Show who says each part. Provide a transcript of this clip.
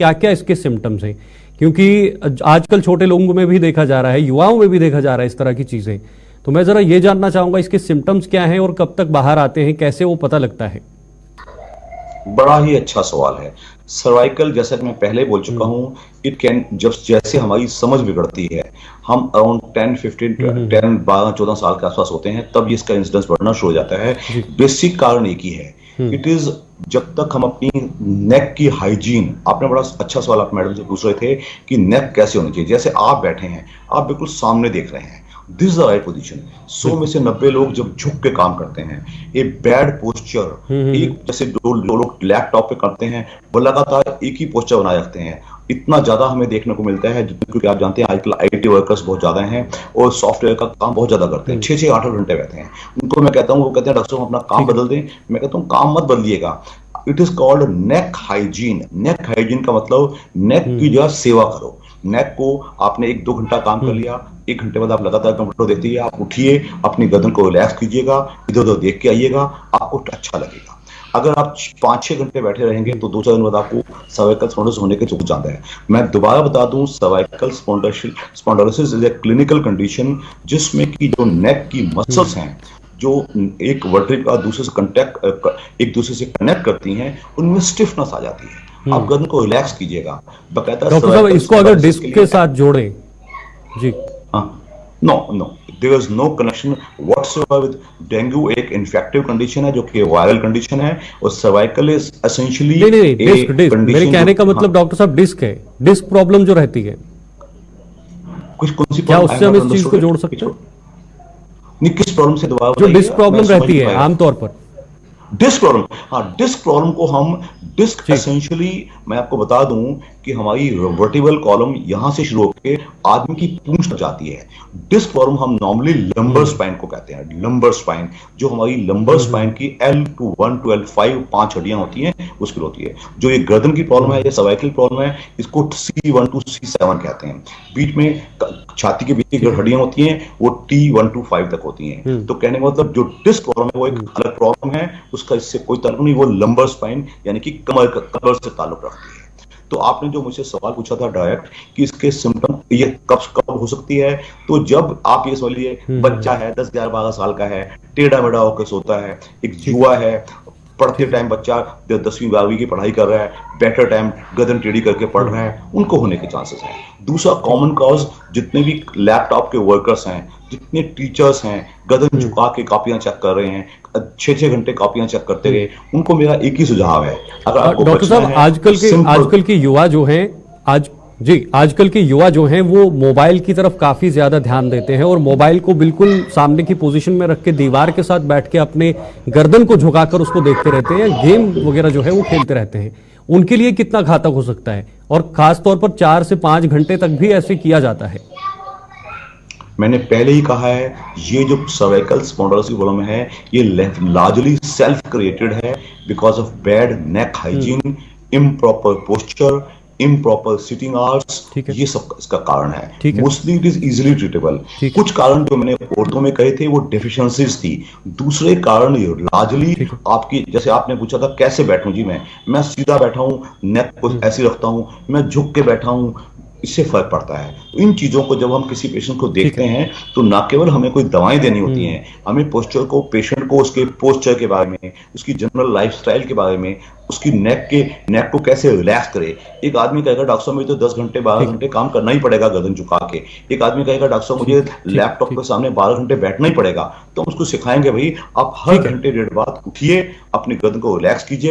Speaker 1: क्या क्या इसके सिम्टम्स हैं, क्योंकि आजकल छोटे लोगों में भी देखा जा रहा है, युवाओं में भी देखा जा रहा है इस तरह की चीजें। तो मैं जरा ये जानना चाहूंगा इसके सिम्टम्स क्या हैं और कब तक बाहर आते हैं, कैसे वो पता लगता है?
Speaker 2: बड़ा ही अच्छा सवाल है। सर्वाइकल, जैसा कि मैं पहले बोल चुका हूँ, इट कैन, जब जैसे हमारी समझ बिगड़ती है, हम अराउंड 12 14 साल के आसपास होते हैं, तब इसका इंसिडेंस बढ़ना शुरू हो जाता है। बेसिक कारण एक ही है, इट इज जब तक हम अपनी नेक की हाइजीन, आपने बड़ा अच्छा सवाल आप मैडम से पूछ रहे थे कि नेक कैसे होनी चाहिए। जैसे आप बैठे हैं, आप बिल्कुल सामने देख रहे हैं, this is the right position. 100 में से 90 लोग जब झुक के काम करते हैं, ए बैड पोस्चर, एक जैसे दो लोग लैपटॉप पे करते हैं, वो लगातार एक ही पोस्चर बनाए रखते हैं, इतना ज्यादा हमें देखने को मिलता है। क्योंकि आप जानते हैं आजकल आईटी वर्कर्स बहुत ज्यादा हैं और सॉफ्टवेयर का काम बहुत ज्यादा करते हैं, 6-6 8-8 घंटे बैठे हैं। उनको मैं कहता हूँ, वो कहते हैं डॉक्टर साहब अपना काम बदल दें। मैं कहता हूँ काम मत बदलिएगा, it is called neck hygiene. Neck hygiene का मतलब नेक की जो सेवा करो। नेक को आपने 1-2 घंटा काम कर लिया, 1 घंटे बाद आप लगातार कंप्यूटर देखते हैं, आप उठिए, अपनी गर्दन को रिलैक्स कीजिएगा, इधर उधर देख के आइएगा, आपको अच्छा लगेगा। अगर आप 5-6 घंटे बैठे रहेंगे तो 2-4 दिन बाद आपको सर्वाइकल स्पॉन्डिलोसिस होने के चांस जाता है। मैं दोबारा बता दूं, cervical spondylosis is a clinical condition जिसमें कि जो नेक की मसल्स हैं, जो एक वर्टेब्रे का दूसरे से एक दूसरे से कनेक्ट करती हैं, उनमें स्टिफनेस आ जाती है। आप गर्दन को रिलैक्स कीजिएगा। बकायदा
Speaker 1: डॉक्टर साहब इसको अगर डिस्क के साथ जोड़ें जी,
Speaker 2: no, there is no connection whatsoever with dengue. एक इन्फेक्टिव कंडीशन है जो कि वायरल कंडीशन है, और सर्वाइकल इज एसेंशियली
Speaker 1: नहीं, डिस्क मेरे कहने का मतलब डॉक्टर साहब डिस्क है, डिस्क प्रॉब्लम जो रहती है,
Speaker 2: कुछ कौन सी,
Speaker 1: क्या उससे हम इस चीज को जोड़ सकते हैं?
Speaker 2: नहीं, किस प्रॉब्लम से दोबारा
Speaker 1: जो डिस्क प्रॉब्लम रहती है आमतौर पर,
Speaker 2: डिस्क प्रॉब्लम, हाँ, डिस्क प्रॉब्लम को हम डिस्क एसेंशियली, मैं आपको बता दूं कि हमारी वर्टिबल कॉलम यहां से शुरू होकर आदमी की पूंछ तक जाती है। डिस्क प्रॉब्लम हम नॉर्मली लंबर स्पाइन को कहते हैं। लंबर स्पाइन, जो हमारी लंबर स्पाइन की L1 to L5 5 हड्डियां होती हैं, उसकी होती है। जो ये गर्दन की प्रॉब्लम है, ये सर्वाइकल प्रॉब्लम है, इसको C1 to C7 कहते हैं। बीच में छाती के बीच की जो हड्डियां होती हैं वो T1 to 5 तक होती हैं। तो कहने का मतलब जो डिस्क प्रॉब्लम है वो एक अलग प्रॉब्लम है, उसका इससे कोई ताल्लुक नहीं। वो लंबर स्पाइन यानी कि कमर से ताल्लुक रखती है। तो आपने जो मुझे सवाल पूछा था डायरेक्ट कि इसके सिम्टम ये कब हो सकती है, तो जब आप ये समझिए बच्चा है 10, 11, 12 साल का है, टेढ़ा मेढ़ा होकर सोता है, एक युवा है, पढ़ते टाइम बच्चा 10वीं 12वीं की पढ़ाई कर रहा है, बेटर टाइम गर्दन टेढ़ी करके पढ़ रहा है, उनको होने के चांसेस हैं। दूसरा कॉमन कॉज, जितने भी लैपटॉप के वर्कर्स हैं, जितने टीचर्स हैं, गर्दन झुका के कॉपियां चेक कर रहे हैं, 6-6 घंटे कॉपियां चेक करते रहे, उनको मेरा एक ही सुझाव है, अगर आपको
Speaker 1: डॉक्टर साहब आजकल के युवा जो हैं, आजकल के युवा जो हैं वो मोबाइल की तरफ काफी ज्यादा ध्यान देते हैं और मोबाइल को बिल्कुल सामने की पोजीशन में रख के दीवार के साथ बैठ के अपने गर्दन को झुकाकर उसको देखते रहते हैं, गेम वगैरह जो है वो खेलते रहते हैं। उनके लिए कितना घातक हो सकता है, और खास तौर पर 4 से 5 घंटे तक भी ऐसे किया जाता है?
Speaker 2: मैंने पहले ही कहा है, ये जो सर्वाइकल स्पॉन्डिलोसिस प्रॉब्लम है, ये लार्जली सेल्फ क्रिएटेड है because of bad neck hygiene, improper posture, improper sitting hours, ये सब इसका कारण है। Mostly it is easily treatable. कुछ कारण जो मैंने औरतों में कहे थे वो डेफिशिएंसीज थी। दूसरे कारण लार्जली आपकी, जैसे आपने पूछा था कैसे बैठूं, जी मैं सीधा बैठा हूं, नेक को ऐसे रखता हूं, मैं झुक के बैठा हूं, इससे फर्क पड़ता है। इन चीजों को जब हम किसी पेशेंट को देखते हैं तो ना केवल हमें कोई दवाएं देनी होती हैं, हमें पोस्चर को, पेशेंट को उसके पोस्चर के बारे में, उसकी जनरल लाइफस्टाइल के बारे में, उसकी नेक को कैसे रिलैक्स करे। एक आदमी कहेगा डॉक्टर साहब मुझे तो 10 घंटे 12 घंटे काम करना ही पड़ेगा गर्दन झुका के। एक आदमी कहेगा डॉक्टर साहब मुझे लैपटॉप के सामने 12 घंटे बैठना ही पड़ेगा। तो हम उसको सिखाएंगे भाई आप हर घंटे 1.5 बाद उठिए, अपनी गर्दन को रिलैक्स कीजिएगा।